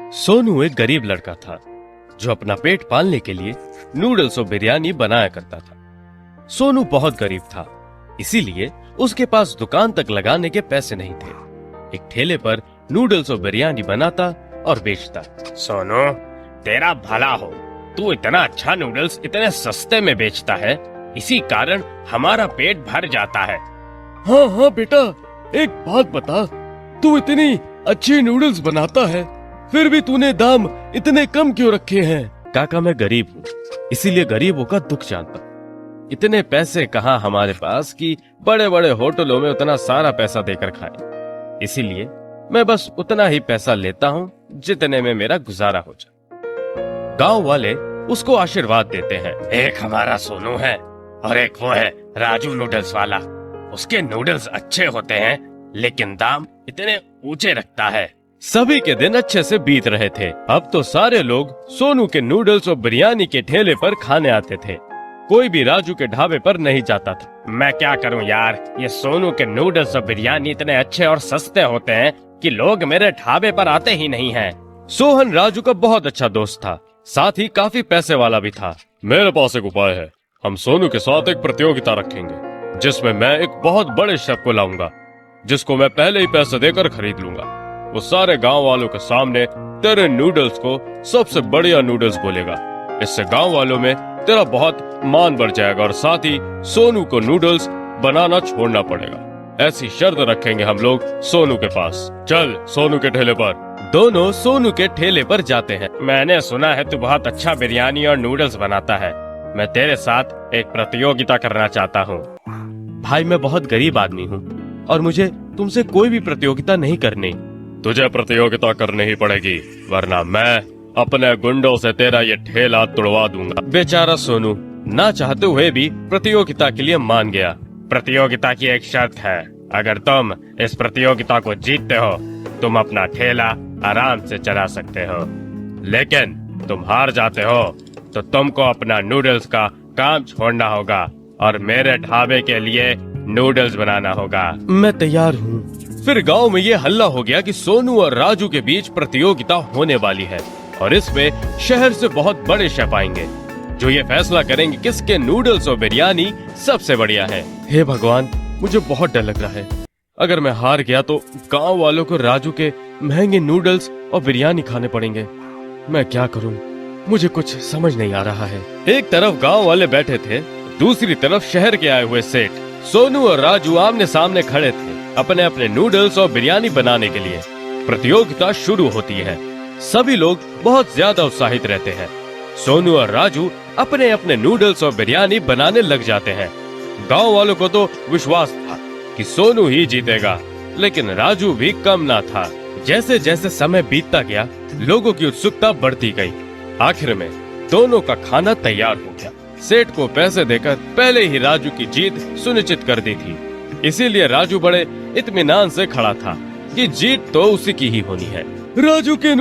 सोनू एक गरीब लड़का था जो अपना पेट पालने के लिए नूडल्स और बिरयानी बनाया करता था। सोनू बहुत गरीब था, इसीलिए उसके पास दुकान तक लगाने के पैसे नहीं थे। एक ठेले पर नूडल्स और बिरयानी बनाता और बेचता। सोनू, तेरा भला हो, तू इतना अच्छा नूडल्स इतने सस्ते में बेचता है, इसी कारण हमारा पेट भर जाता है। हाँ हाँ बेटा, एक बात बता, तू इतनी अच्छी नूडल्स बनाता है, फिर भी तूने दाम इतने कम क्यों रखे हैं? काका, मैं गरीब हूँ, इसीलिए गरीबों का दुख जानता। इतने पैसे कहाँ हमारे पास कि बड़े बड़े होटलों में उतना सारा पैसा देकर खाए। इसीलिए मैं बस उतना ही पैसा लेता हूँ जितने में मेरा गुजारा हो जाए। गांव वाले उसको आशीर्वाद देते हैं। एक हमारा सोनू है और एक वो है राजू नूडल्स वाला। उसके नूडल्स अच्छे होते हैं, लेकिन दाम इतने ऊंचे रखता है। सभी के दिन अच्छे से बीत रहे थे। अब तो सारे लोग सोनू के नूडल्स और बिरयानी के ठेले पर खाने आते थे। कोई भी राजू के ढाबे पर नहीं जाता था। मैं क्या करूं यार, ये सोनू के नूडल्स और बिरयानी इतने अच्छे और सस्ते होते हैं कि लोग मेरे ढाबे पर आते ही नहीं हैं। सोहन राजू का बहुत अच्छा दोस्त था, साथ ही काफी पैसे वाला भी था। मेरे पास एक उपाय है। हम सोनू के साथ एक प्रतियोगिता रखेंगे, जिसमें मैं एक बहुत बड़े शेफ को लाऊंगा, जिसको मैं पहले ही पैसे देकर खरीद लूंगा। वो सारे गांव वालों के सामने तेरे नूडल्स को सबसे बढ़िया नूडल्स बोलेगा। इससे गांव वालों में तेरा बहुत मान बढ़ जाएगा और साथ ही सोनू को नूडल्स बनाना छोड़ना पड़ेगा। ऐसी शर्त रखेंगे हम लोग सोनू के पास। चल सोनू के ठेले पर। दोनों सोनू के ठेले पर जाते हैं। मैंने सुना है तू बहुत अच्छा बिरयानी और नूडल्स बनाता है। मैं तेरे साथ एक प्रतियोगिता करना चाहता हूँ। भाई, मैं बहुत गरीब आदमी हूँ और मुझे तुमसे कोई भी प्रतियोगिता नहीं करनी। तुझे प्रतियोगिता करनी ही पड़ेगी, वरना मैं अपने गुंडों से तेरा ये ठेला तुड़वा दूंगा। बेचारा सोनू ना चाहते हुए भी प्रतियोगिता के लिए मान गया। प्रतियोगिता की एक शर्त है, अगर तुम इस प्रतियोगिता को जीतते हो, तुम अपना ठेला आराम से चला सकते हो। लेकिन तुम हार जाते हो तो तुमको अपना नूडल्स का काम छोड़ना होगा और मेरे ढाबे के लिए नूडल्स बनाना होगा। मैं तैयार हूँ। फिर गांव में ये हल्ला हो गया कि सोनू और राजू के बीच प्रतियोगिता होने वाली है और इसमें शहर से बहुत बड़े शेफ आएंगे जो ये फैसला करेंगे किसके नूडल्स और बिरयानी सबसे बढ़िया है। हे भगवान, मुझे बहुत डर लग रहा है। अगर मैं हार गया तो गांव वालों को राजू के महंगे नूडल्स और बिरयानी खाने पड़ेंगे। मैं क्या करूं? मुझे कुछ समझ नहीं आ रहा है। एक तरफ गांव वाले बैठे थे, दूसरी तरफ शहर के आए हुए सेठ। सोनू और राजू आमने सामने खड़े थे अपने अपने नूडल्स और बिरयानी बनाने के लिए। प्रतियोगिता शुरू होती है। सभी लोग बहुत ज्यादा उत्साहित रहते हैं। सोनू और राजू अपने अपने नूडल्स और बिरयानी बनाने लग जाते हैं। गांव वालों को तो विश्वास था कि सोनू ही जीतेगा, लेकिन राजू भी कम ना था। जैसे जैसे समय बीतता गया, लोगों की उत्सुकता बढ़ती गई। आखिर में दोनों का खाना तैयार हो गया। सेठ को पैसे देकर पहले ही राजू की जीत सुनिश्चित कर दी थी, इसीलिए राजू बड़े इत्मीनान से खड़ा था कि जीत तो उसी की ही होनी है। राजू के